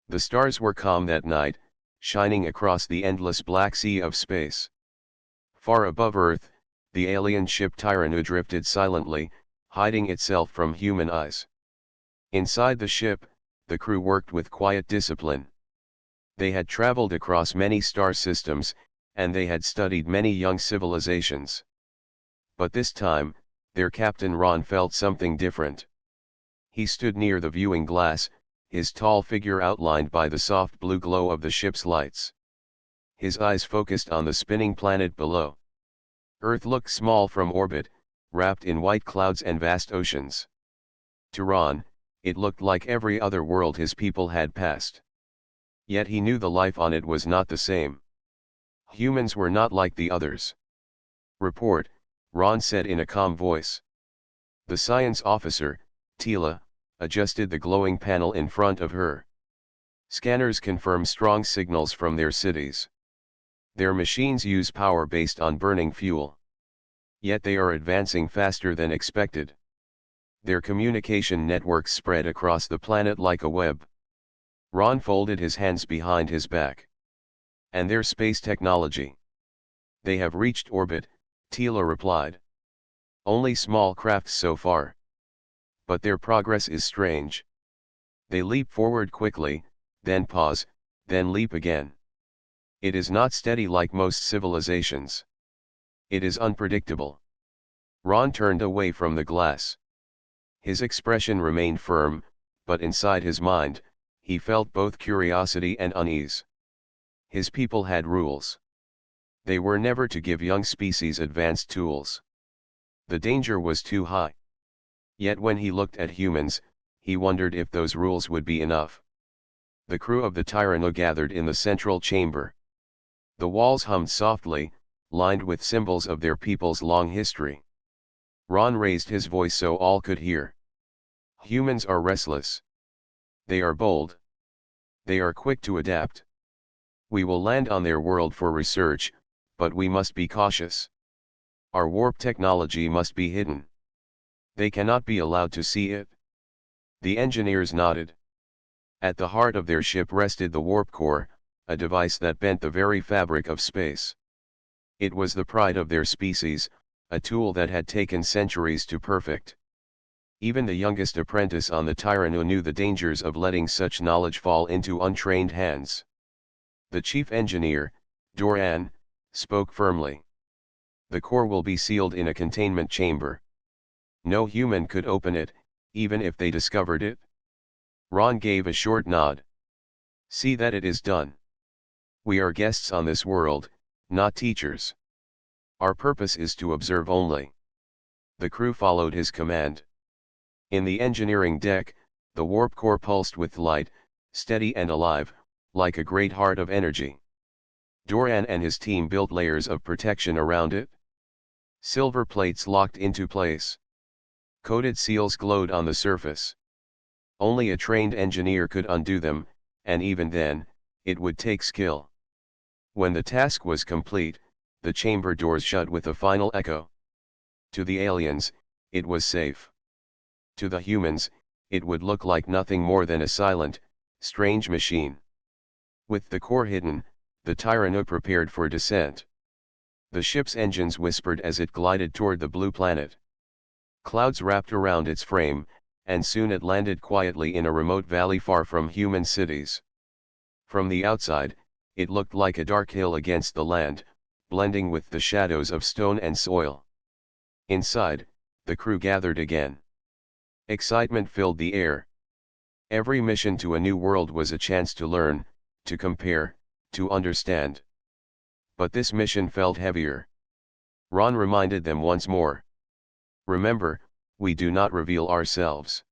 The stars were calm that night, shining across the endless black sea of space. Far above Earth, the alien ship Tyranno drifted silently, hiding itself from human eyes. Inside the ship, the crew worked with quiet discipline. They had traveled across many star systems, and they had studied many young civilizations. But this time, their captain Ron felt something different. He stood near the viewing glass, his tall figure outlined by the soft blue glow of the ship's lights. His eyes focused on the spinning planet below. Earth looked small from orbit, wrapped in white clouds and vast oceans. To Ron, it looked like every other world his people had passed. Yet he knew the life on it was not the same. Humans were not like the others. "Report," Ron said in a calm voice. The science officer, Tila, adjusted the glowing panel in front of her. "Scanners confirm strong signals from their cities. Their machines use power based on burning fuel. Yet they are advancing faster than expected. Their communication networks spread across the planet like a web." Ron folded his hands behind his back. "And their space technology?" "They have reached orbit," Tila replied. "Only small crafts so far. But their progress is strange. They leap forward quickly, then pause, then leap again. It is not steady like most civilizations. It is unpredictable." Ron turned away from the glass. His expression remained firm, but inside his mind, he felt both curiosity and unease. His people had rules. They were never to give young species advanced tools. The danger was too high. Yet when he looked at humans, he wondered if those rules would be enough. The crew of the Tyranno gathered in the central chamber. The walls hummed softly, lined with symbols of their people's long history. Ron raised his voice so all could hear. "Humans are restless. They are bold. They are quick to adapt. We will land on their world for research, but we must be cautious. Our warp technology must be hidden. They cannot be allowed to see it." The engineers nodded. At the heart of their ship rested the warp core, a device that bent the very fabric of space. It was the pride of their species, a tool that had taken centuries to perfect. Even the youngest apprentice on the Tyranno knew the dangers of letting such knowledge fall into untrained hands. The chief engineer, Doran, spoke firmly. "The core will be sealed in a containment chamber. No human could open it, even if they discovered it." Ron gave a short nod. "See that it is done. We are guests on this world, not teachers. Our purpose is to observe only." The crew followed his command. In the engineering deck, the warp core pulsed with light, steady and alive, like a great heart of energy. Doran and his team built layers of protection around it. Silver plates locked into place. Coated seals glowed on the surface. Only a trained engineer could undo them, and even then, it would take skill. When the task was complete, the chamber doors shut with a final echo. To the aliens, it was safe. To the humans, it would look like nothing more than a silent, strange machine. With the core hidden, the Tyranno prepared for descent. The ship's engines whispered as it glided toward the blue planet. Clouds wrapped around its frame, and soon it landed quietly in a remote valley far from human cities. From the outside, it looked like a dark hill against the land, blending with the shadows of stone and soil. Inside, the crew gathered again. Excitement filled the air. Every mission to a new world was a chance to learn, to compare, to understand. But this mission felt heavier. Ron reminded them once more. "Remember, we do not reveal ourselves.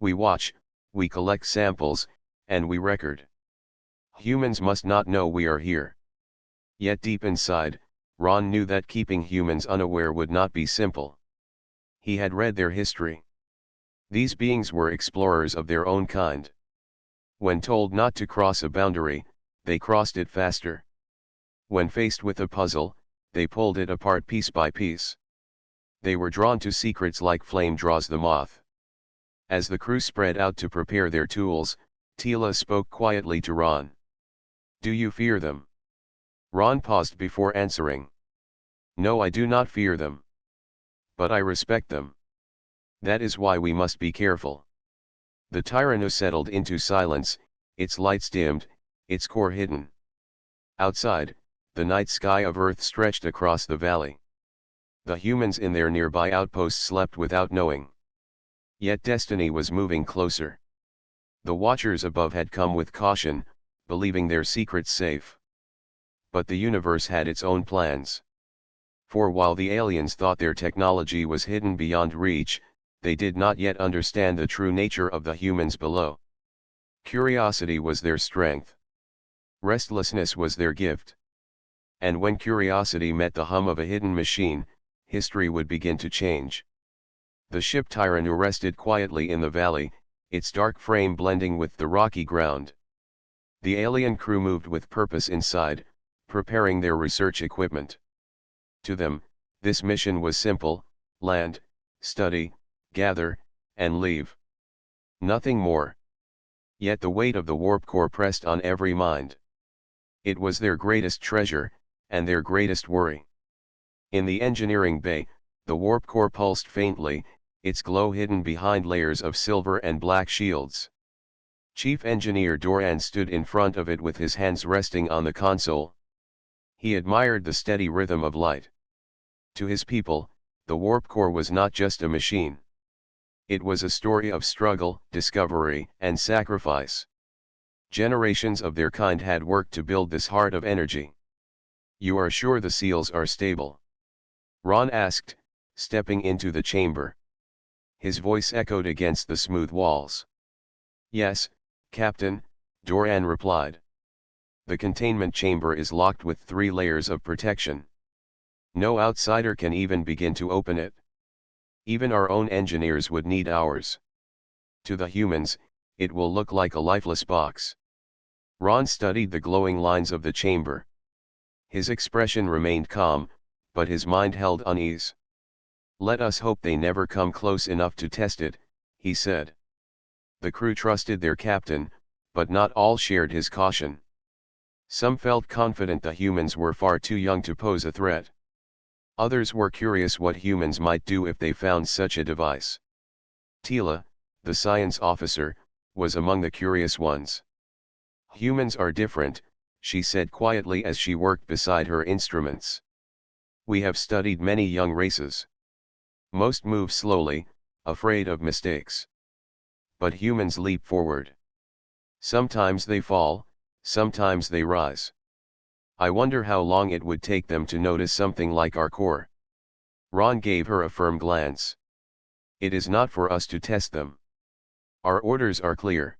We watch, we collect samples, and we record. Humans must not know we are here." Yet deep inside, Ron knew that keeping humans unaware would not be simple. He had read their history. These beings were explorers of their own kind. When told not to cross a boundary, they crossed it faster. When faced with a puzzle, they pulled it apart piece by piece. They were drawn to secrets like flame draws the moth. As the crew spread out to prepare their tools, Tila spoke quietly to Ron. Do you fear them? Ron paused before answering. No, I do not fear them. But I respect them. That is why we must be careful. The Tyranno settled into silence, its lights dimmed, its core hidden. Outside, the night sky of Earth stretched across the valley. The humans in their nearby outposts slept without knowing. Yet destiny was moving closer. The watchers above had come with caution, believing their secrets safe. But the universe had its own plans. For while the aliens thought their technology was hidden beyond reach, they did not yet understand the true nature of the humans below. Curiosity was their strength. Restlessness was their gift. And when curiosity met the hum of a hidden machine, history would begin to change. The ship Tyranno rested quietly in the valley, its dark frame blending with the rocky ground. The alien crew moved with purpose inside, preparing their research equipment. To them, this mission was simple: land, study, gather, and leave. Nothing more. Yet the weight of the warp core pressed on every mind. It was their greatest treasure, and their greatest worry. In the engineering bay, the warp core pulsed faintly, its glow hidden behind layers of silver and black shields. Chief Engineer Doran stood in front of it with his hands resting on the console. He admired the steady rhythm of light. To his people, the warp core was not just a machine. It was a story of struggle, discovery, and sacrifice. Generations of their kind had worked to build this heart of energy. You are sure the seals are stable? Ron asked, stepping into the chamber. His voice echoed against the smooth walls. Yes, Captain, Doran replied. The containment chamber is locked with 3 layers of protection. No outsider can even begin to open it. Even our own engineers would need hours. To the humans, it will look like a lifeless box. Ron studied the glowing lines of the chamber. His expression remained calm, but his mind held unease. Let us hope they never come close enough to test it, he said. The crew trusted their captain, but not all shared his caution. Some felt confident the humans were far too young to pose a threat. Others were curious what humans might do if they found such a device. Tila, the science officer, was among the curious ones. Humans are different, she said quietly as she worked beside her instruments. We have studied many young races. Most move slowly, afraid of mistakes. But humans leap forward. Sometimes they fall, sometimes they rise. I wonder how long it would take them to notice something like our core. Ron gave her a firm glance. It is not for us to test them. Our orders are clear.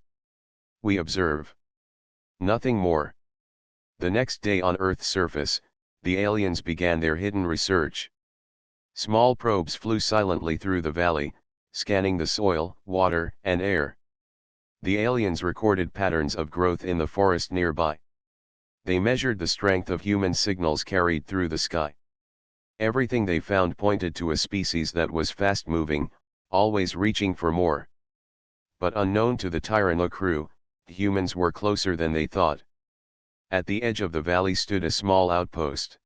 We observe. Nothing more. The next day on Earth's surface, the aliens began their hidden research. Small probes flew silently through the valley, scanning the soil, water, and air. The aliens recorded patterns of growth in the forest nearby. They measured the strength of human signals carried through the sky. Everything they found pointed to a species that was fast-moving, always reaching for more. But unknown to the Tyranno crew, humans were closer than they thought. At the edge of the valley stood a small outpost.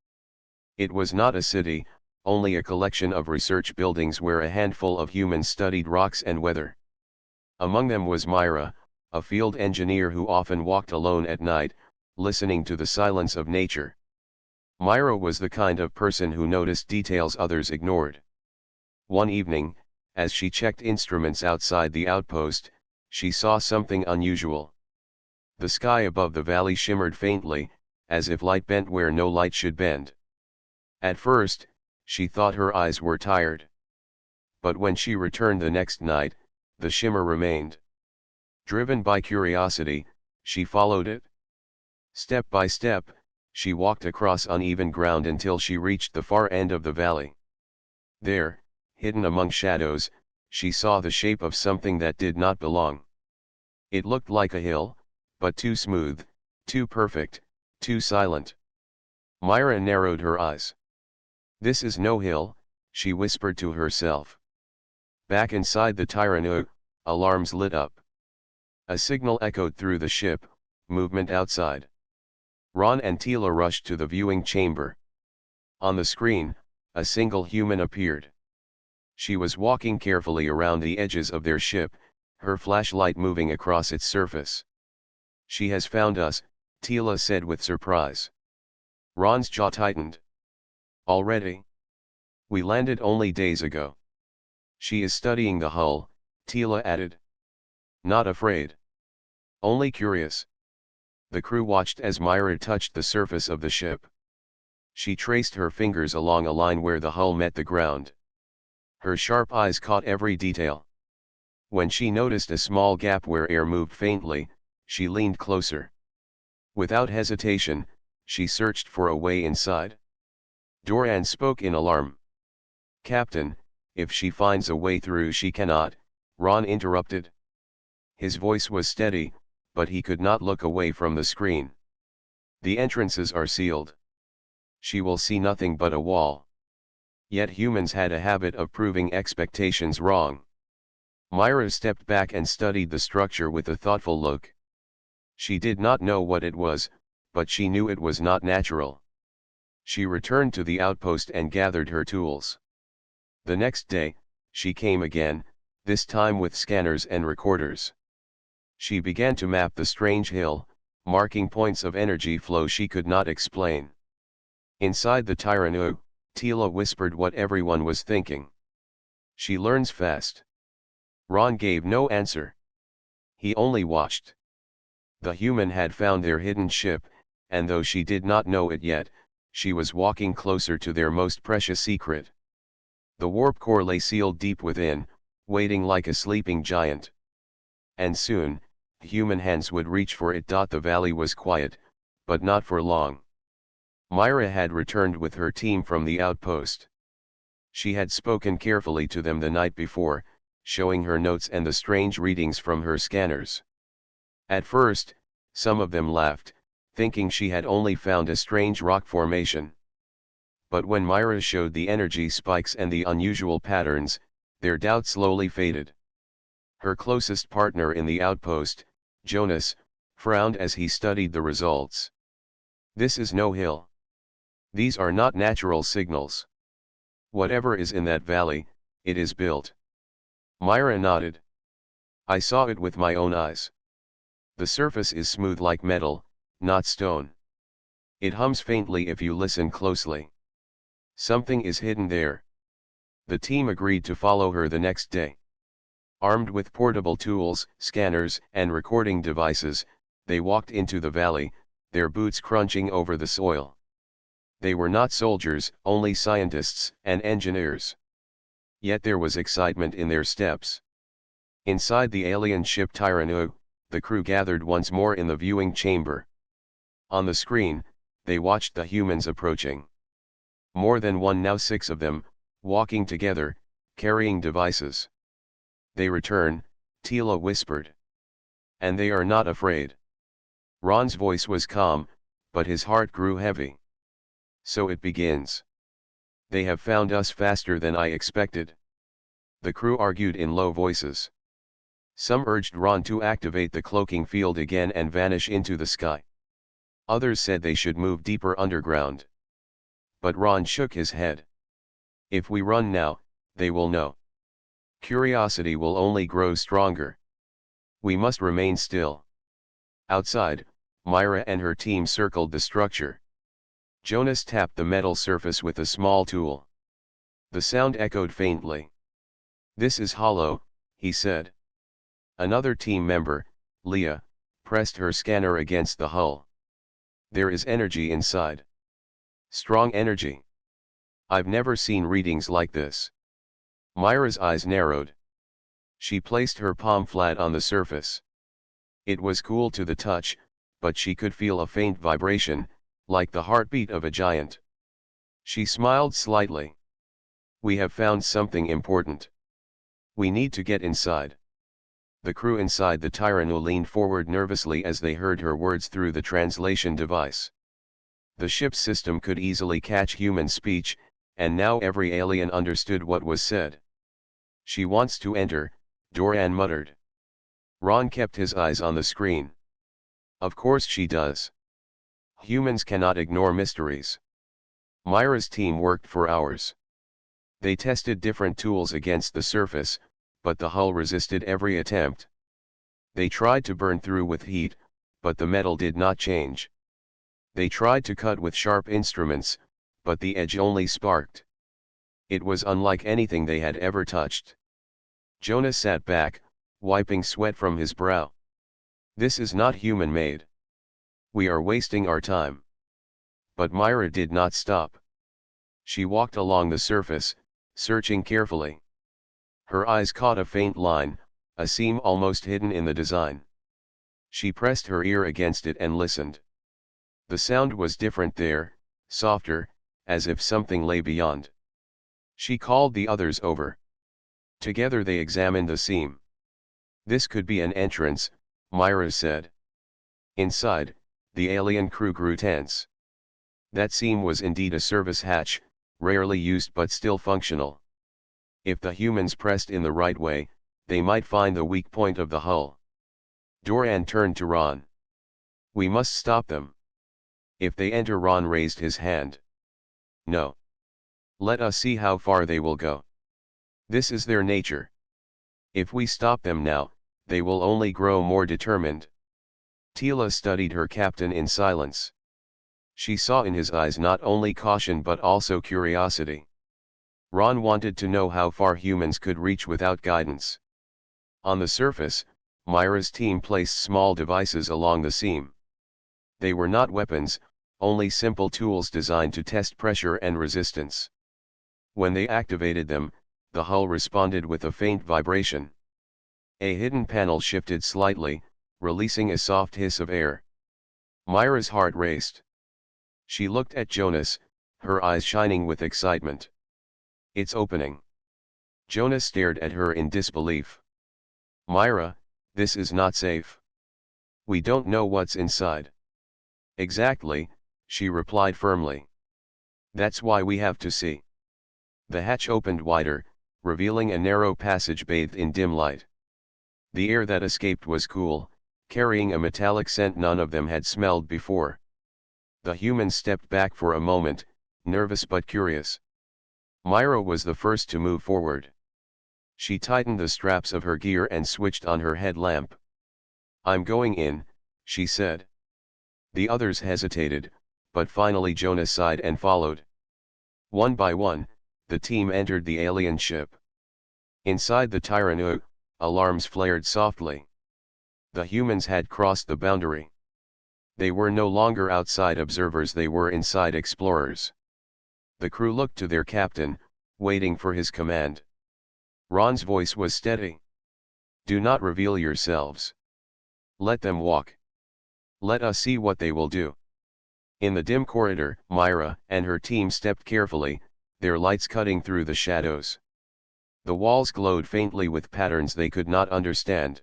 It was not a city, only a collection of research buildings where a handful of humans studied rocks and weather. Among them was Myra, a field engineer who often walked alone at night, listening to the silence of nature. Myra was the kind of person who noticed details others ignored. One evening, as she checked instruments outside the outpost, she saw something unusual. The sky above the valley shimmered faintly, as if light bent where no light should bend. At first, she thought her eyes were tired. But when she returned the next night, the shimmer remained. Driven by curiosity, she followed it. Step by step, she walked across uneven ground until she reached the far end of the valley. There, hidden among shadows, she saw the shape of something that did not belong. It looked like a hill, but too smooth, too perfect, too silent. Myra narrowed her eyes. This is no hill, she whispered to herself. Back inside the Tyranno, alarms lit up. A signal echoed through the ship, movement outside. Ron and Tila rushed to the viewing chamber. On the screen, a single human appeared. She was walking carefully around the edges of their ship, her flashlight moving across its surface. "She has found us," Tila said with surprise. Ron's jaw tightened. "Already? We landed only days ago." "She is studying the hull," Tila added. "Not afraid. Only curious." The crew watched as Myra touched the surface of the ship. She traced her fingers along a line where the hull met the ground. Her sharp eyes caught every detail. When she noticed a small gap where air moved faintly, she leaned closer. Without hesitation, she searched for a way inside. Doran spoke in alarm. "Captain, if she finds a way through she cannot," Ron interrupted. His voice was steady, but he could not look away from the screen. "The entrances are sealed. She will see nothing but a wall." Yet humans had a habit of proving expectations wrong. Myra stepped back and studied the structure with a thoughtful look. She did not know what it was, but she knew it was not natural. She returned to the outpost and gathered her tools. The next day, she came again, this time with scanners and recorders. She began to map the strange hill, marking points of energy flow she could not explain. Inside the Tyrannu, Tila whispered what everyone was thinking. "She learns fast." Ron gave no answer. He only watched. The human had found their hidden ship, and though she did not know it yet, she was walking closer to their most precious secret. The warp core lay sealed deep within, waiting like a sleeping giant. And soon, human hands would reach for it. The valley was quiet, but not for long. Myra had returned with her team from the outpost. She had spoken carefully to them the night before, showing her notes and the strange readings from her scanners. At first, some of them laughed, thinking she had only found a strange rock formation. But when Myra showed the energy spikes and the unusual patterns, their doubt slowly faded. Her closest partner in the outpost, Jonas, frowned as he studied the results. "This is no hill. These are not natural signals. Whatever is in that valley, it is built." Myra nodded. "I saw it with my own eyes. The surface is smooth like metal, not stone. It hums faintly if you listen closely. Something is hidden there." The team agreed to follow her the next day. Armed with portable tools, scanners, and recording devices, they walked into the valley, their boots crunching over the soil. They were not soldiers, only scientists and engineers. Yet there was excitement in their steps. Inside the alien ship Tyrannu, the crew gathered once more in the viewing chamber. On the screen, they watched the humans approaching. More than one, now 6 of them, walking together, carrying devices. "They return," Tila whispered. "And they are not afraid." Ron's voice was calm, but his heart grew heavy. "So it begins. They have found us faster than I expected." The crew argued in low voices. Some urged Ron to activate the cloaking field again and vanish into the sky. Others said they should move deeper underground. But Ron shook his head. "If we run now, they will know. Curiosity will only grow stronger. We must remain still." Outside, Myra and her team circled the structure. Jonas tapped the metal surface with a small tool. The sound echoed faintly. "This is hollow," he said. Another team member, Leah, pressed her scanner against the hull. "There is energy inside. Strong energy. I've never seen readings like this." Myra's eyes narrowed. She placed her palm flat on the surface. It was cool to the touch, but she could feel a faint vibration, like the heartbeat of a giant. She smiled slightly. "We have found something important. We need to get inside." The crew inside the Tyrannu leaned forward nervously as they heard her words through the translation device. The ship's system could easily catch human speech, and now every alien understood what was said. "She wants to enter," Doran muttered. Ron kept his eyes on the screen. Of course she does. Humans cannot ignore mysteries. Myra's team worked for hours. They tested different tools against the surface, but the hull resisted every attempt. They tried to burn through with heat, but the metal did not change. They tried to cut with sharp instruments, but the edge only sparked. It was unlike anything they had ever touched. Jonas sat back, wiping sweat from his brow. This is not human-made. We are wasting our time. But Myra did not stop. She walked along the surface, searching carefully. Her eyes caught a faint line, a seam almost hidden in the design. She pressed her ear against it and listened. The sound was different there, softer, as if something lay beyond. She called the others over. Together they examined the seam. This could be an entrance, Myra said. Inside, the alien crew grew tense. That seam was indeed a service hatch, rarely used but still functional. If the humans pressed in the right way, they might find the weak point of the hull. Doran turned to Ron. We must stop them. If they enter, Ron raised his hand. No. Let us see how far they will go. This is their nature. If we stop them now, they will only grow more determined. Tila studied her captain in silence. She saw in his eyes not only caution but also curiosity. Ron wanted to know how far humans could reach without guidance. On the surface, Myra's team placed small devices along the seam. They were not weapons, only simple tools designed to test pressure and resistance. When they activated them, the hull responded with a faint vibration. A hidden panel shifted slightly, releasing a soft hiss of air. Myra's heart raced. She looked at Jonas, her eyes shining with excitement. It's opening. Jonas stared at her in disbelief. Myra, this is not safe. We don't know what's inside. Exactly, she replied firmly. That's why we have to see. The hatch opened wider, revealing a narrow passage bathed in dim light. The air that escaped was cool, carrying a metallic scent none of them had smelled before. The humans stepped back for a moment, nervous but curious. Myra was the first to move forward. She tightened the straps of her gear and switched on her headlamp. I'm going in, she said. The others hesitated, but finally Jonas sighed and followed. One by one, the team entered the alien ship. Inside the Tyrannosaurus, alarms flared softly. The humans had crossed the boundary. They were no longer outside observers, they were inside explorers. The crew looked to their captain, waiting for his command. Ron's voice was steady. Do not reveal yourselves. Let them walk. Let us see what they will do. In the dim corridor, Myra and her team stepped carefully, their lights cutting through the shadows. The walls glowed faintly with patterns they could not understand.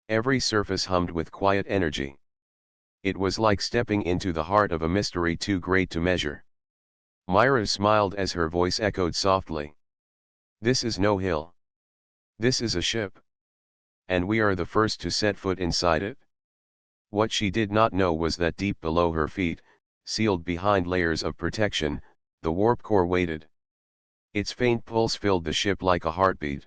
Every surface hummed with quiet energy. It was like stepping into the heart of a mystery too great to measure. Myra smiled as her voice echoed softly. This is no hill. This is a ship. And we are the first to set foot inside it. What she did not know was that deep below her feet, sealed behind layers of protection, the warp core waited. Its faint pulse filled the ship like a heartbeat.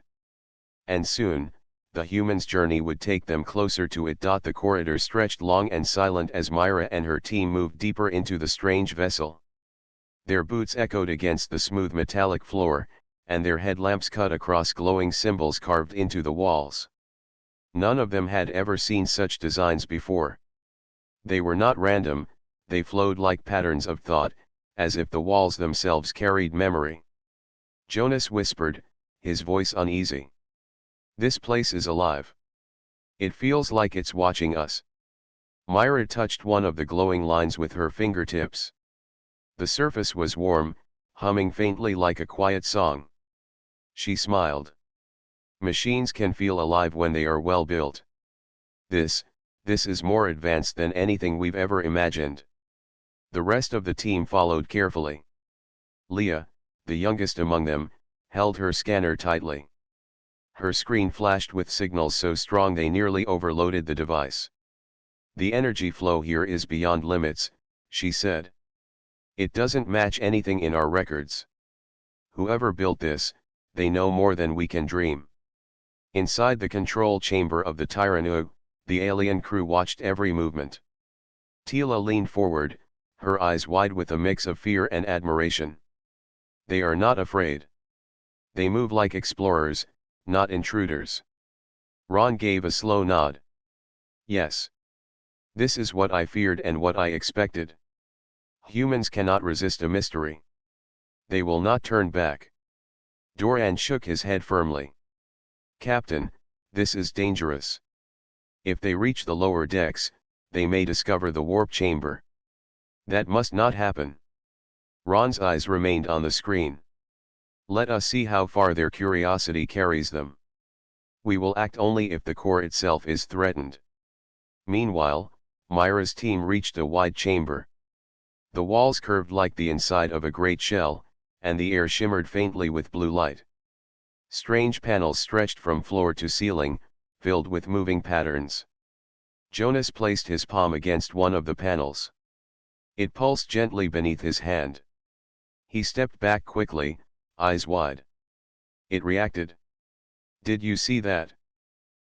And soon, the humans' journey would take them closer to it. The corridor stretched long and silent as Myra and her team moved deeper into the strange vessel. Their boots echoed against the smooth metallic floor, and their headlamps cut across glowing symbols carved into the walls. None of them had ever seen such designs before. They were not random, they flowed like patterns of thought, as if the walls themselves carried memory. Jonas whispered, his voice uneasy. This place is alive. It feels like it's watching us. Myra touched one of the glowing lines with her fingertips. The surface was warm, humming faintly like a quiet song. She smiled. Machines can feel alive when they are well built. This is more advanced than anything we've ever imagined. The rest of the team followed carefully. Leah, the youngest among them, held her scanner tightly. Her screen flashed with signals so strong they nearly overloaded the device. "The energy flow here is beyond limits," she said. "It doesn't match anything in our records. Whoever built this, they know more than we can dream." Inside the control chamber of the Tyrannosaurus, the alien crew watched every movement. Tila leaned forward, her eyes wide with a mix of fear and admiration. "They are not afraid. They move like explorers, not intruders." Ron gave a slow nod. "Yes. This is what I feared and what I expected. Humans cannot resist a mystery. They will not turn back." Doran shook his head firmly. "Captain, this is dangerous. If they reach the lower decks, they may discover the warp chamber. That must not happen." Ron's eyes remained on the screen. "Let us see how far their curiosity carries them. We will act only if the core itself is threatened." Meanwhile, Myra's team reached a wide chamber. The walls curved like the inside of a great shell, and the air shimmered faintly with blue light. Strange panels stretched from floor to ceiling, filled with moving patterns. Jonas placed his palm against one of the panels. It pulsed gently beneath his hand. He stepped back quickly, eyes wide. It reacted. "Did you see that?"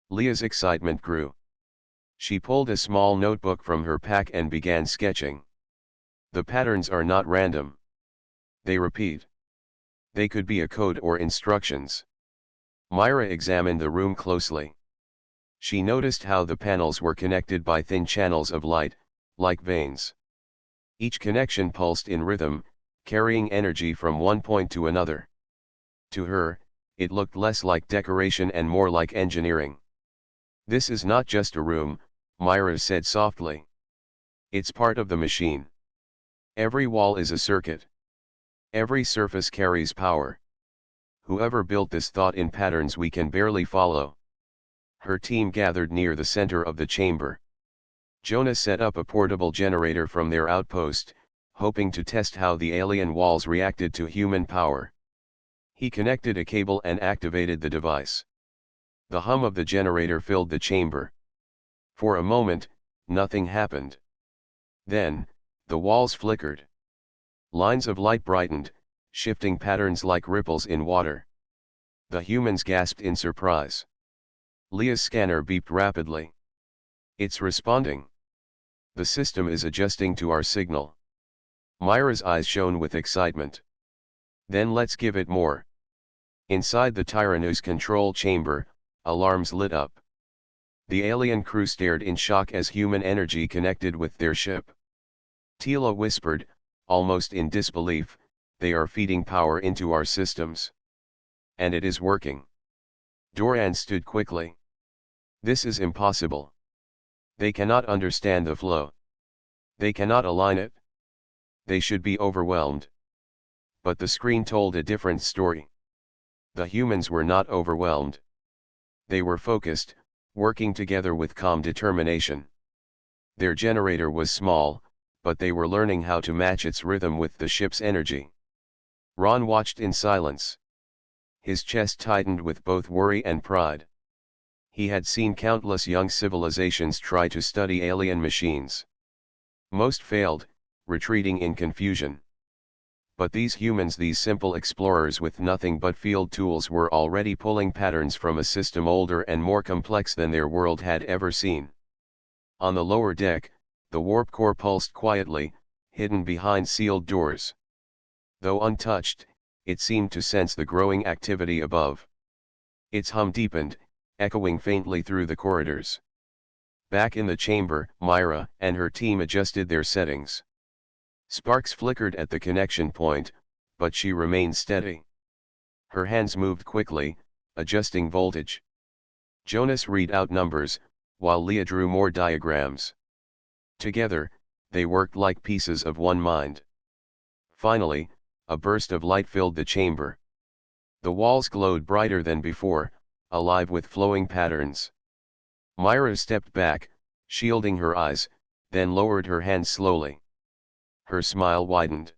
Leah's excitement grew. She pulled a small notebook from her pack and began sketching. "The patterns are not random. They repeat. They could be a code or instructions." Myra examined the room closely. She noticed how the panels were connected by thin channels of light, like veins. Each connection pulsed in rhythm, carrying energy from one point to another. To her, it looked less like decoration and more like engineering. "This is not just a room," Myra said softly. "It's part of the machine. Every wall is a circuit. Every surface carries power. Whoever built this thought in patterns we can barely follow." Her team gathered near the center of the chamber. Jonas set up a portable generator from their outpost, hoping to test how the alien walls reacted to human power. He connected a cable and activated the device. The hum of the generator filled the chamber. For a moment, nothing happened. Then, the walls flickered. Lines of light brightened, shifting patterns like ripples in water. The humans gasped in surprise. Leah's scanner beeped rapidly. "It's responding. The system is adjusting to our signal." Myra's eyes shone with excitement. "Then let's give it more." Inside the Tyrannosaurus control chamber, alarms lit up. The alien crew stared in shock as human energy connected with their ship. Tila whispered, almost in disbelief, "They are feeding power into our systems. And it is working." Doran stood quickly. "This is impossible. They cannot understand the flow. They cannot align it. They should be overwhelmed." But the screen told a different story. The humans were not overwhelmed. They were focused, working together with calm determination. Their generator was small, but they were learning how to match its rhythm with the ship's energy. Ron watched in silence. His chest tightened with both worry and pride. He had seen countless young civilizations try to study alien machines. Most failed, retreating in confusion. But these humans, these simple explorers with nothing but field tools, were already pulling patterns from a system older and more complex than their world had ever seen. On the lower deck, the warp core pulsed quietly, hidden behind sealed doors. Though untouched, it seemed to sense the growing activity above. Its hum deepened, echoing faintly through the corridors. Back in the chamber, Myra and her team adjusted their settings. Sparks flickered at the connection point, but she remained steady. Her hands moved quickly, adjusting voltage. Jonas read out numbers, while Leah drew more diagrams. Together, they worked like pieces of one mind. Finally, a burst of light filled the chamber. The walls glowed brighter than before, alive with flowing patterns. Myra stepped back, shielding her eyes, then lowered her hands slowly. Her smile widened.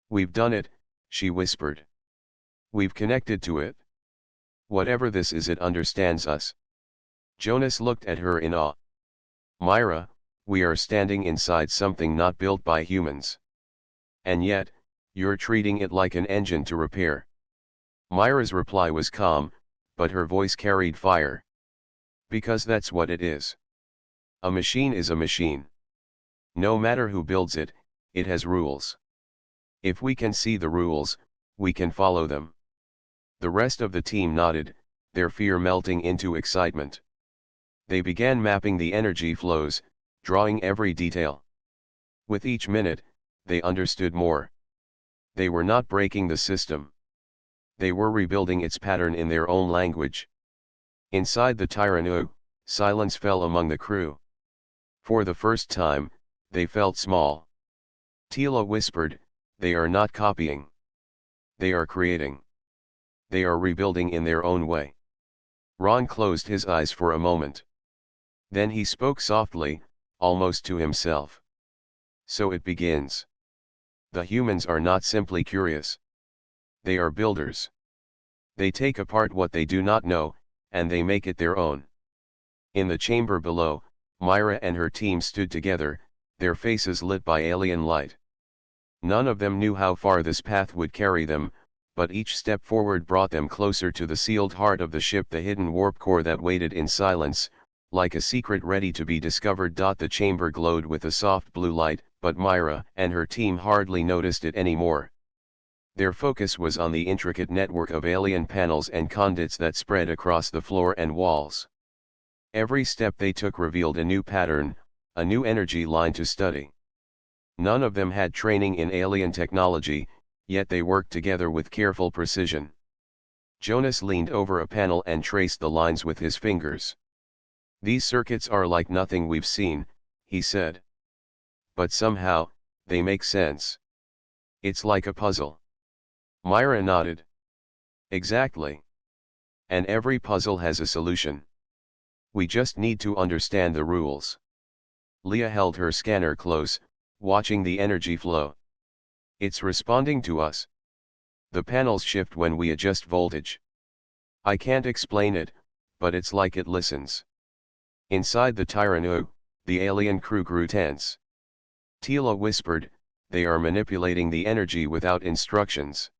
"We've done it," she whispered. "We've connected to it. Whatever this is, it understands us. Jonas looked at her in awe. Myra, we are standing inside something not built by humans. And yet, you're treating it like an engine to repair. Myra's reply was calm, but her voice carried fire. Because that's what it is. A machine is a machine. No matter who builds it, it has rules. If we can see the rules, we can follow them. The rest of the team nodded, their fear melting into excitement. They began mapping the energy flows, drawing every detail. With each minute, they understood more. They were not breaking the system. They were rebuilding its pattern in their own language. Inside the Tyrannu, silence fell among the crew. For the first time, they felt small. Tila whispered, "They are not copying. They are creating. They are rebuilding in their own way." Ron closed his eyes for a moment. Then he spoke softly, almost to himself. So it begins. The humans are not simply curious. They are builders. They take apart what they do not know, and they make it their own. In the chamber below, Myra and her team stood together, their faces lit by alien light. None of them knew how far this path would carry them, but each step forward brought them closer to the sealed heart of the ship, the hidden warp core that waited in silence, like a secret ready to be discovered. The chamber glowed with a soft blue light, but Myra and her team hardly noticed it anymore. Their focus was on the intricate network of alien panels and conduits that spread across the floor and walls. Every step they took revealed a new pattern, a new energy line to study. None of them had training in alien technology, yet they worked together with careful precision. Jonas leaned over a panel and traced the lines with his fingers. "These circuits are like nothing we've seen," he said. "But somehow, they make sense. It's like a puzzle." Myra nodded. "Exactly. And every puzzle has a solution. We just need to understand the rules." Leah held her scanner close, watching the energy flow. "It's responding to us. The panels shift when we adjust voltage. I can't explain it, but it's like it listens." Inside the Tyrannu, the alien crew grew tense. Tila whispered, "They are manipulating the energy without instructions."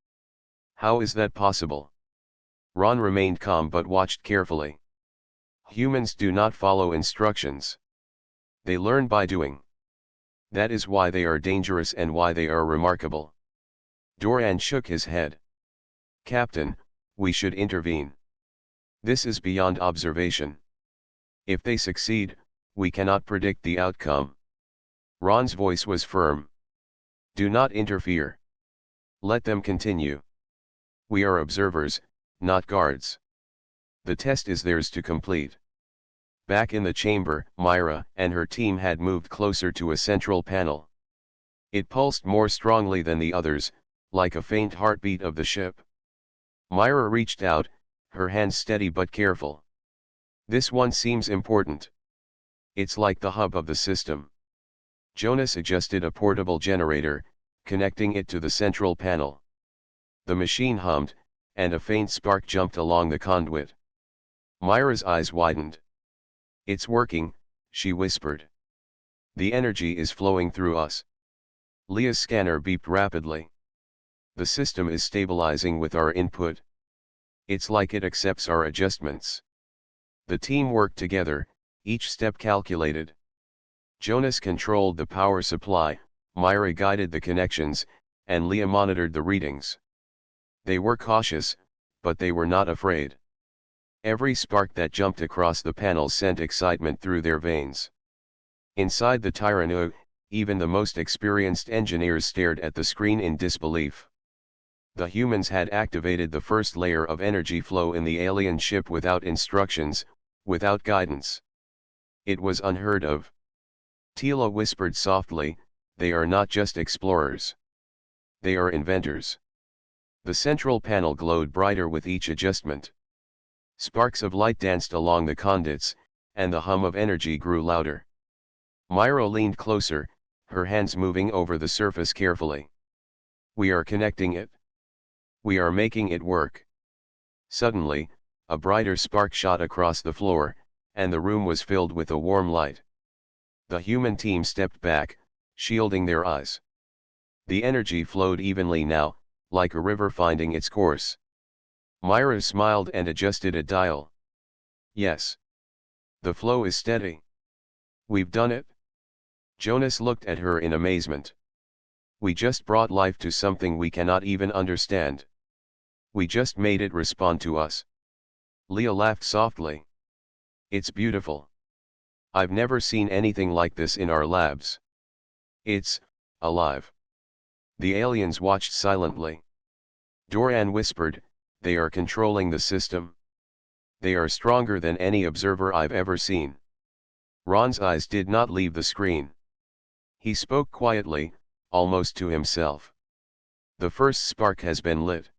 "How is that possible?" Ron remained calm but watched carefully. "Humans do not follow instructions. They learn by doing. That is why they are dangerous and why they are remarkable." Doran shook his head. "Captain, we should intervene. This is beyond observation. If they succeed, we cannot predict the outcome." Ron's voice was firm. "Do not interfere. Let them continue. We are observers, not guards. The test is theirs to complete." Back in the chamber, Myra and her team had moved closer to a central panel. It pulsed more strongly than the others, like a faint heartbeat of the ship. Myra reached out, her hands steady but careful. "This one seems important. It's like the hub of the system." Jonas adjusted a portable generator, connecting it to the central panel. The machine hummed, and a faint spark jumped along the conduit. Myra's eyes widened. "It's working," she whispered. "The energy is flowing through us." Leah's scanner beeped rapidly. "The system is stabilizing with our input. It's like it accepts our adjustments." The team worked together, each step calculated. Jonas controlled the power supply, Myra guided the connections, and Leah monitored the readings. They were cautious, but they were not afraid. Every spark that jumped across the panels sent excitement through their veins. Inside the Tyrannu, even the most experienced engineers stared at the screen in disbelief. The humans had activated the first layer of energy flow in the alien ship without instructions, without guidance. It was unheard of. Tila whispered softly, "They are not just explorers. They are inventors." The central panel glowed brighter with each adjustment. Sparks of light danced along the conduits, and the hum of energy grew louder. Myra leaned closer, her hands moving over the surface carefully. "We are connecting it. We are making it work." Suddenly, a brighter spark shot across the floor, and the room was filled with a warm light. The human team stepped back, shielding their eyes. The energy flowed evenly now, like a river finding its course. Myra smiled and adjusted a dial. Yes. The flow is steady. We've done it. Jonas looked at her in amazement. We just brought life to something we cannot even understand. We just made it respond to us. Leah laughed softly. It's beautiful. I've never seen anything like this in our labs. It's alive. The aliens watched silently. Doran whispered, they are controlling the system. They are stronger than any observer I've ever seen. Ron's eyes did not leave the screen. He spoke quietly, almost to himself. The first spark has been lit.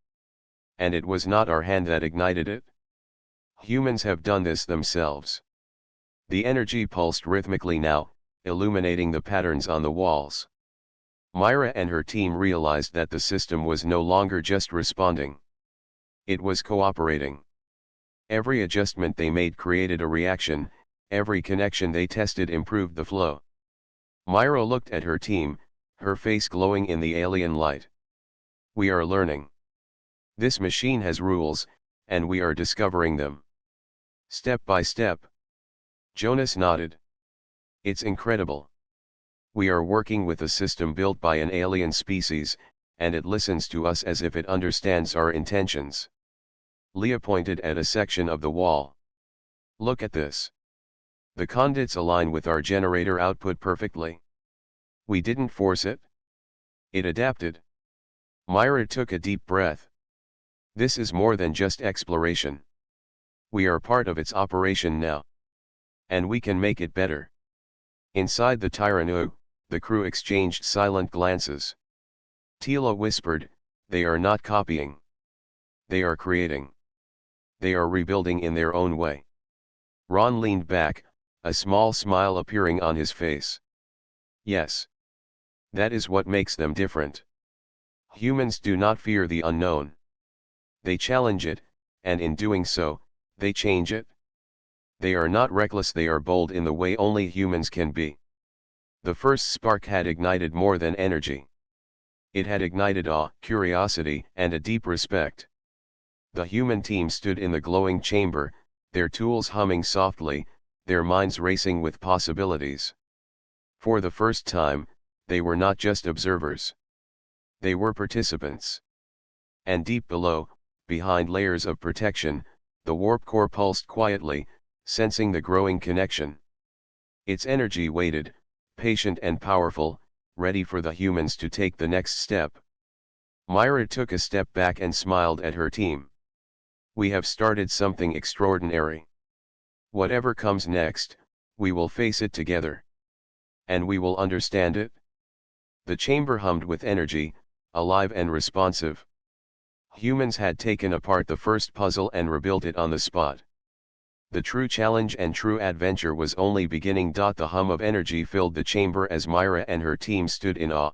And it was not our hand that ignited it. Humans have done this themselves. The energy pulsed rhythmically now, illuminating the patterns on the walls. Myra and her team realized that the system was no longer just responding. It was cooperating. Every adjustment they made created a reaction, every connection they tested improved the flow. Myra looked at her team, her face glowing in the alien light. We are learning. This machine has rules, and we are discovering them. Step by step. Jonas nodded. It's incredible. We are working with a system built by an alien species, and it listens to us as if it understands our intentions. Leah pointed at a section of the wall. Look at this. The conduits align with our generator output perfectly. We didn't force it. It adapted. Myra took a deep breath. This is more than just exploration. We are part of its operation now. And we can make it better. Inside the Tyrannu, the crew exchanged silent glances. Tila whispered, they are not copying. They are creating. They are rebuilding in their own way. Ron leaned back, a small smile appearing on his face. Yes. That is what makes them different. Humans do not fear the unknown. They challenge it, and in doing so, they change it. They are not reckless, they are bold in the way only humans can be. The first spark had ignited more than energy. It had ignited awe, curiosity, and a deep respect. The human team stood in the glowing chamber, their tools humming softly, their minds racing with possibilities. For the first time, they were not just observers. They were participants. And deep below, behind layers of protection, the warp core pulsed quietly, sensing the growing connection. Its energy waited, patient and powerful, ready for the humans to take the next step. Myra took a step back and smiled at her team. We have started something extraordinary. Whatever comes next, we will face it together. And we will understand it. The chamber hummed with energy, alive and responsive. Humans had taken apart the first puzzle and rebuilt it on the spot. The true challenge and true adventure was only beginning. The hum of energy filled the chamber as Myra and her team stood in awe.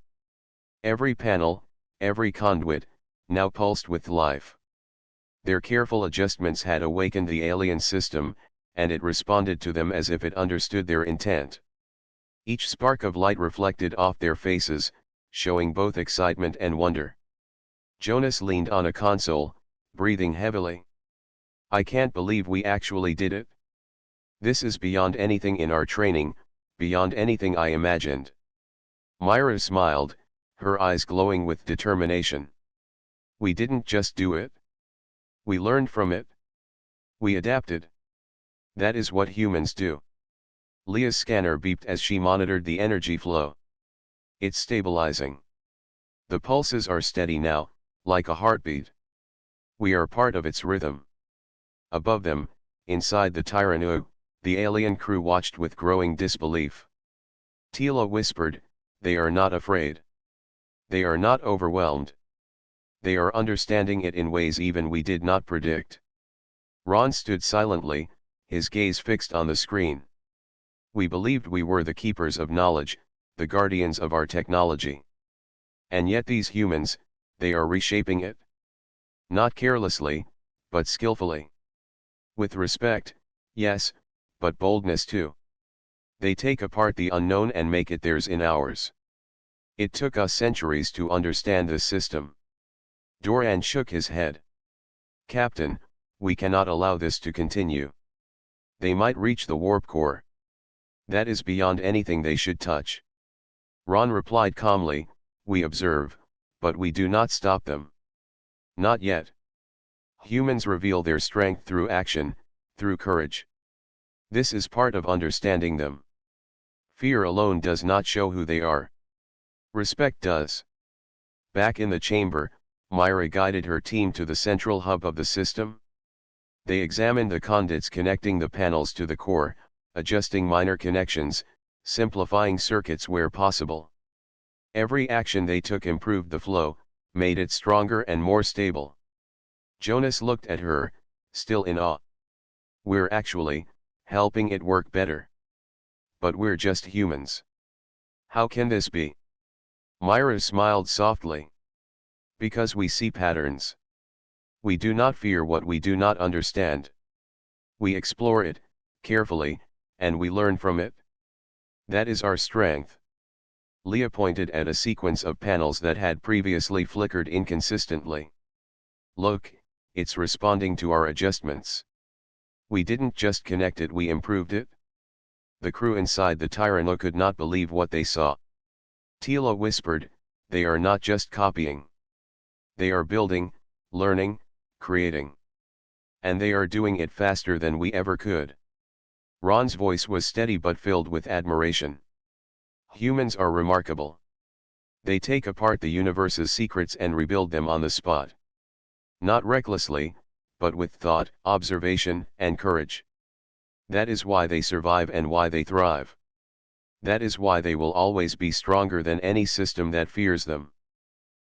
Every panel, every conduit, now pulsed with life. Their careful adjustments had awakened the alien system, and it responded to them as if it understood their intent. Each spark of light reflected off their faces, showing both excitement and wonder. Jonas leaned on a console, breathing heavily. I can't believe we actually did it. This is beyond anything in our training, beyond anything I imagined. Myra smiled, her eyes glowing with determination. We didn't just do it. We learned from it. We adapted. That is what humans do. Leah's scanner beeped as she monitored the energy flow. It's stabilizing. The pulses are steady now, like a heartbeat. We are part of its rhythm. Above them, inside the Tyrannu, the alien crew watched with growing disbelief. Tila whispered, they are not afraid. They are not overwhelmed. They are understanding it in ways even we did not predict. Ron stood silently, his gaze fixed on the screen. We believed we were the keepers of knowledge, the guardians of our technology. And yet these humans, they are reshaping it. Not carelessly, but skillfully. With respect, yes, but boldness too. They take apart the unknown and make it theirs in ours. It took us centuries to understand this system. Doran shook his head. Captain, we cannot allow this to continue. They might reach the warp core. That is beyond anything they should touch. Ron replied calmly, we observe, but we do not stop them. Not yet. Humans reveal their strength through action, through courage. This is part of understanding them. Fear alone does not show who they are. Respect does. Back in the chamber, Myra guided her team to the central hub of the system. They examined the conduits connecting the panels to the core, adjusting minor connections, simplifying circuits where possible. Every action they took improved the flow, made it stronger and more stable. Jonas looked at her, still in awe. We're actually helping it work better. But we're just humans. How can this be? Myra smiled softly. Because we see patterns. We do not fear what we do not understand. We explore it, carefully, and we learn from it. That is our strength. Leah pointed at a sequence of panels that had previously flickered inconsistently. Look, it's responding to our adjustments. We didn't just connect it, we improved it. The crew inside the Tyranno could not believe what they saw. Tila whispered, they are not just copying. They are building, learning, creating. And they are doing it faster than we ever could. Ron's voice was steady but filled with admiration. Humans are remarkable. They take apart the universe's secrets and rebuild them on the spot. Not recklessly, but with thought, observation, and courage. That is why they survive and why they thrive. That is why they will always be stronger than any system that fears them.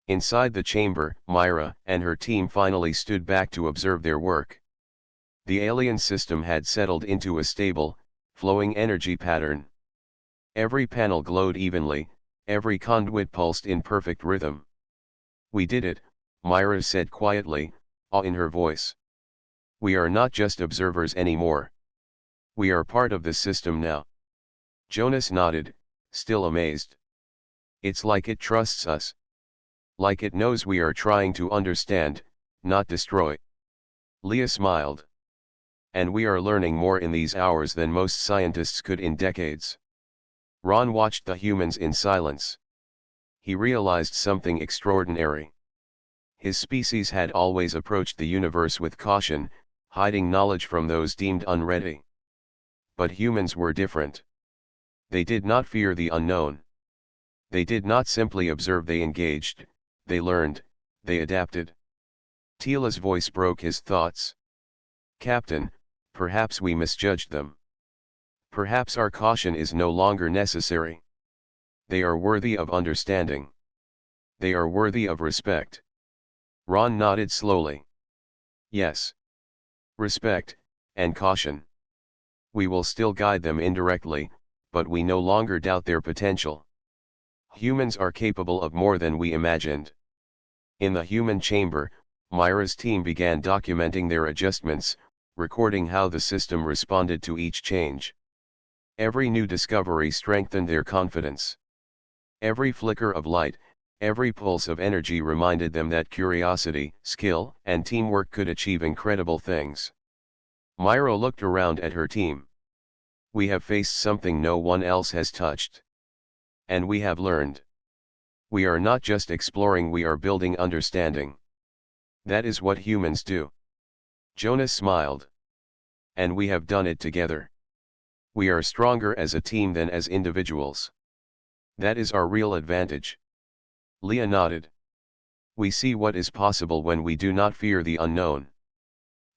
Inside the chamber, Myra and her team finally stood back to observe their work. The alien system had settled into a stable, flowing energy pattern. Every panel glowed evenly, every conduit pulsed in perfect rhythm. We did it, Myra said quietly, awe in her voice. We are not just observers anymore. We are part of the system now. Jonas nodded, still amazed. It's like it trusts us. Like it knows we are trying to understand, not destroy. Leah smiled. And we are learning more in these hours than most scientists could in decades. Ron watched the humans in silence. He realized something extraordinary. His species had always approached the universe with caution, hiding knowledge from those deemed unready. But humans were different. They did not fear the unknown. They did not simply observe, they engaged, they learned, they adapted. Tila's voice broke his thoughts. Captain, perhaps we misjudged them. Perhaps our caution is no longer necessary. They are worthy of understanding. They are worthy of respect. Ron nodded slowly. Yes. Respect, and caution. We will still guide them indirectly, but we no longer doubt their potential. Humans are capable of more than we imagined. In the human chamber, Myra's team began documenting their adjustments, recording how the system responded to each change. Every new discovery strengthened their confidence. Every flicker of light, every pulse of energy reminded them that curiosity, skill, and teamwork could achieve incredible things. Myra looked around at her team. We have faced something no one else has touched. And we have learned. We are not just exploring, we are building understanding. That is what humans do. Jonas smiled. And we have done it together. We are stronger as a team than as individuals. That is our real advantage. Leah nodded. We see what is possible when we do not fear the unknown.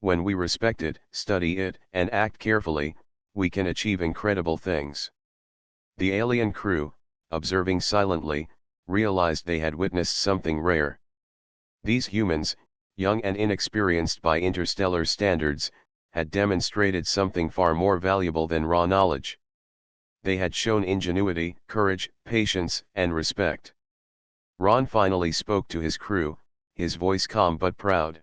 When we respect it, study it, and act carefully, we can achieve incredible things. The alien crew, observing silently, realized they had witnessed something rare. These humans, young and inexperienced by interstellar standards, had demonstrated something far more valuable than raw knowledge. They had shown ingenuity, courage, patience, and respect. Ron finally spoke to his crew, his voice calm but proud.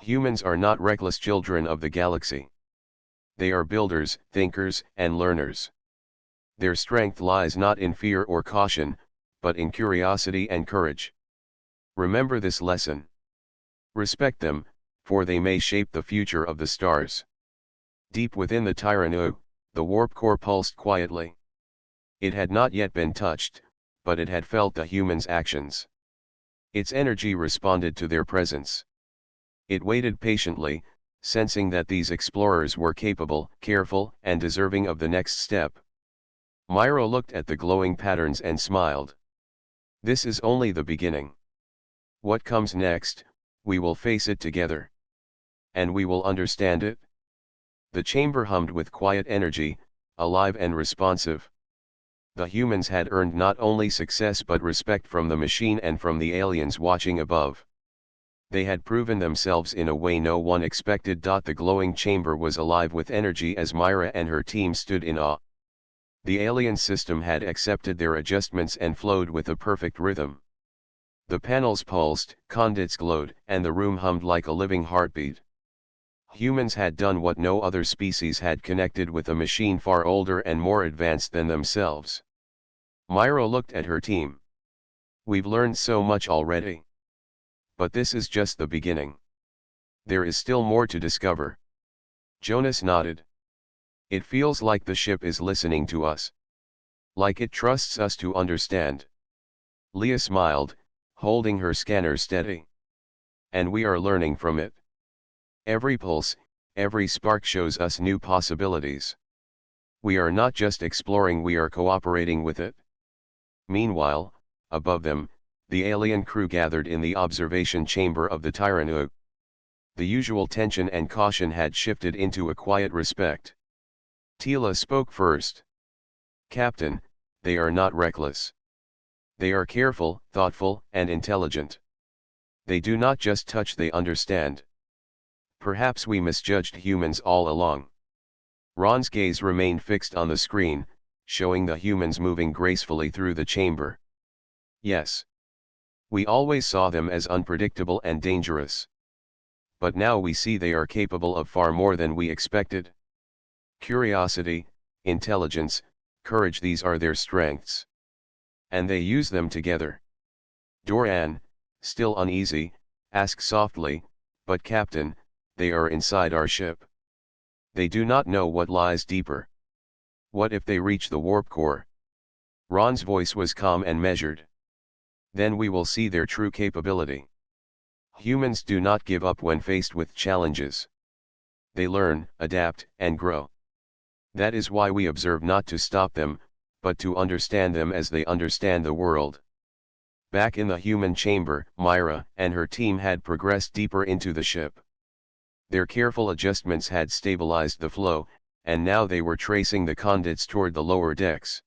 Humans are not reckless children of the galaxy. They are builders, thinkers, and learners. Their strength lies not in fear or caution, but in curiosity and courage. Remember this lesson. Respect them, for they may shape the future of the stars. Deep within the Tyrannu, the warp core pulsed quietly. It had not yet been touched, but it had felt the humans' actions. Its energy responded to their presence. It waited patiently, sensing that these explorers were capable, careful, and deserving of the next step. Myra looked at the glowing patterns and smiled. This is only the beginning. What comes next, we will face it together. And we will understand it. The chamber hummed with quiet energy, alive and responsive. The humans had earned not only success but respect from the machine and from the aliens watching above. They had proven themselves in a way no one expected. The glowing chamber was alive with energy as Myra and her team stood in awe. The alien system had accepted their adjustments and flowed with a perfect rhythm. The panels pulsed, conduits glowed, and the room hummed like a living heartbeat. Humans had done what no other species had, connected with a machine far older and more advanced than themselves. Myra looked at her team. We've learned so much already. But this is just the beginning. There is still more to discover. Jonas nodded. It feels like the ship is listening to us. Like it trusts us to understand. Leah smiled, holding her scanner steady. And we are learning from it. Every pulse, every spark shows us new possibilities. We are not just exploring, we are cooperating with it. Meanwhile, above them, the alien crew gathered in the observation chamber of the Tyrannu. The usual tension and caution had shifted into a quiet respect. Tila spoke first. Captain, they are not reckless. They are careful, thoughtful, and intelligent. They do not just touch, they understand. Perhaps we misjudged humans all along. Ron's gaze remained fixed on the screen, showing the humans moving gracefully through the chamber. Yes. We always saw them as unpredictable and dangerous. But now we see they are capable of far more than we expected. Curiosity, intelligence, courage, these are their strengths. And they use them together. Doran, still uneasy, asked softly, but Captain, they are inside our ship. They do not know what lies deeper. What if they reach the warp core? Ron's voice was calm and measured. Then we will see their true capability. Humans do not give up when faced with challenges. They learn, adapt, and grow. That is why we observe, not to stop them, but to understand them as they understand the world. Back in the human chamber, Myra and her team had progressed deeper into the ship. Their careful adjustments had stabilized the flow, and now they were tracing the conduits toward the lower decks.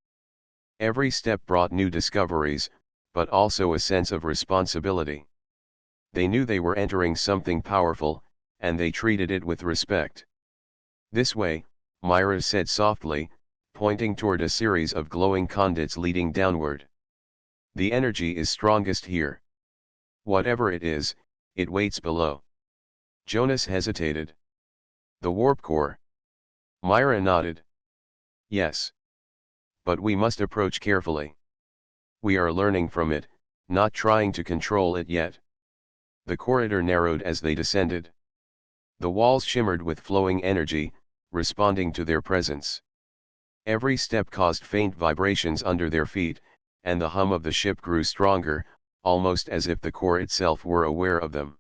Every step brought new discoveries, but also a sense of responsibility. They knew they were entering something powerful, and they treated it with respect. This way, Myra said softly, pointing toward a series of glowing conduits leading downward. The energy is strongest here. Whatever it is, it waits below. Jonas hesitated. The warp core. Myra nodded. Yes. But we must approach carefully. We are learning from it, not trying to control it yet. The corridor narrowed as they descended. The walls shimmered with flowing energy, responding to their presence. Every step caused faint vibrations under their feet, and the hum of the ship grew stronger, almost as if the core itself were aware of them.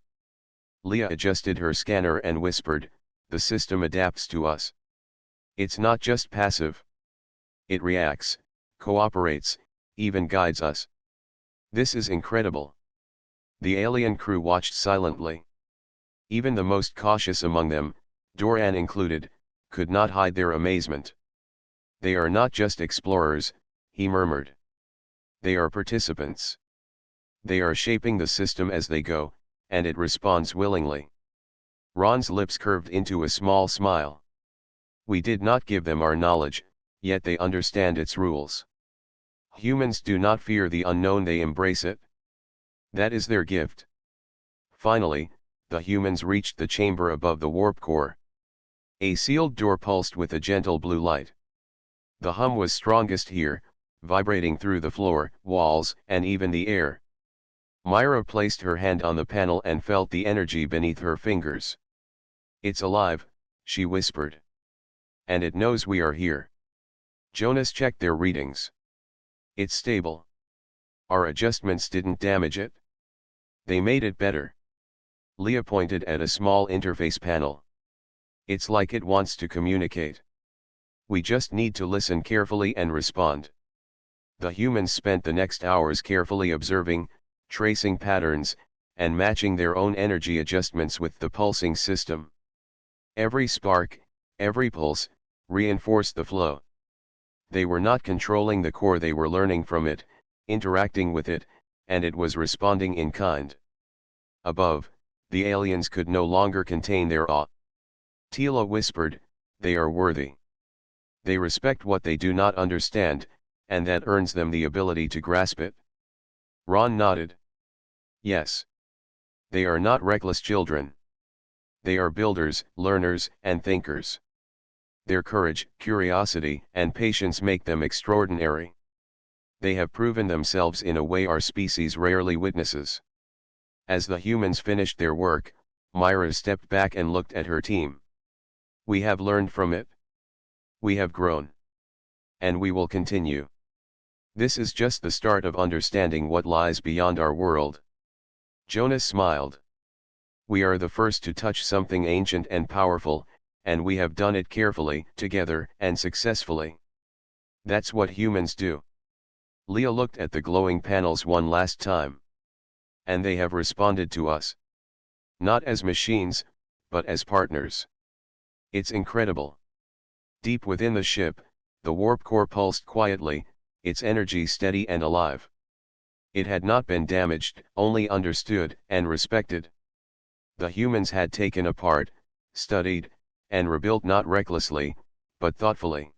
Leah adjusted her scanner and whispered, "The system adapts to us. It's not just passive. It reacts, cooperates, even guides us. This is incredible." The alien crew watched silently. Even the most cautious among them, Doran included, could not hide their amazement. "They are not just explorers," he murmured. "They are participants. They are shaping the system as they go, and it responds willingly." Ron's lips curved into a small smile. "We did not give them our knowledge, yet they understand its rules. Humans do not fear the unknown, they embrace it. That is their gift." Finally, the humans reached the chamber above the warp core. A sealed door pulsed with a gentle blue light. The hum was strongest here, vibrating through the floor, walls, and even the air. Myra placed her hand on the panel and felt the energy beneath her fingers. "It's alive," she whispered. "And it knows we are here." Jonas checked their readings. "It's stable. Our adjustments didn't damage it. They made it better." Leah pointed at a small interface panel. "It's like it wants to communicate. We just need to listen carefully and respond." The humans spent the next hours carefully observing, tracing patterns, and matching their own energy adjustments with the pulsing system. Every spark, every pulse, reinforced the flow. They were not controlling the core, they were learning from it, interacting with it, and it was responding in kind. Above, the aliens could no longer contain their awe. Tila whispered, "They are worthy. They respect what they do not understand, and that earns them the ability to grasp it." Ron nodded. "Yes. They are not reckless children. They are builders, learners, and thinkers. Their courage, curiosity, and patience make them extraordinary. They have proven themselves in a way our species rarely witnesses." As the humans finished their work, Myra stepped back and looked at her team. "We have learned from it. We have grown. And we will continue. This is just the start of understanding what lies beyond our world." Jonas smiled. "We are the first to touch something ancient and powerful, and we have done it carefully, together, and successfully. That's what humans do." Leah looked at the glowing panels one last time. "And they have responded to us. Not as machines, but as partners. It's incredible." Deep within the ship, the warp core pulsed quietly, its energy steady and alive. It had not been damaged, only understood and respected. The humans had taken apart, studied, and rebuilt not recklessly, but thoughtfully.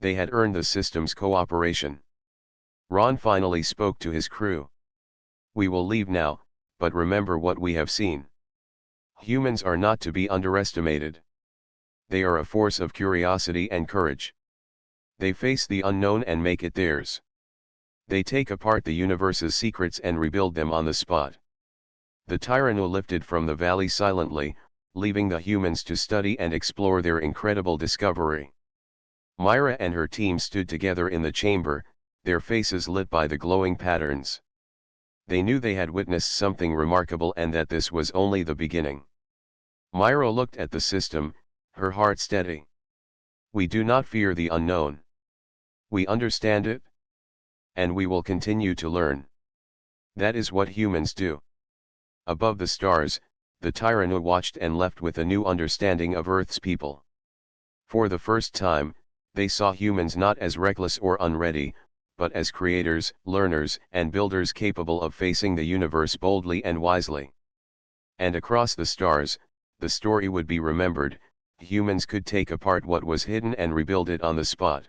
They had earned the system's cooperation. Ron finally spoke to his crew. "We will leave now, but remember what we have seen. Humans are not to be underestimated. They are a force of curiosity and courage. They face the unknown and make it theirs. They take apart the universe's secrets and rebuild them on the spot." The Tyranno lifted from the valley silently, leaving the humans to study and explore their incredible discovery. Myra and her team stood together in the chamber, their faces lit by the glowing patterns. They knew they had witnessed something remarkable and that this was only the beginning. Myra looked at the system, her heart steady. "We do not fear the unknown. We understand it. And we will continue to learn. That is what humans do." Above the stars, the Tyranno watched and left with a new understanding of Earth's people. For the first time, they saw humans not as reckless or unready, but as creators, learners, and builders capable of facing the universe boldly and wisely. And across the stars, the story would be remembered: humans could take apart what was hidden and rebuild it on the spot.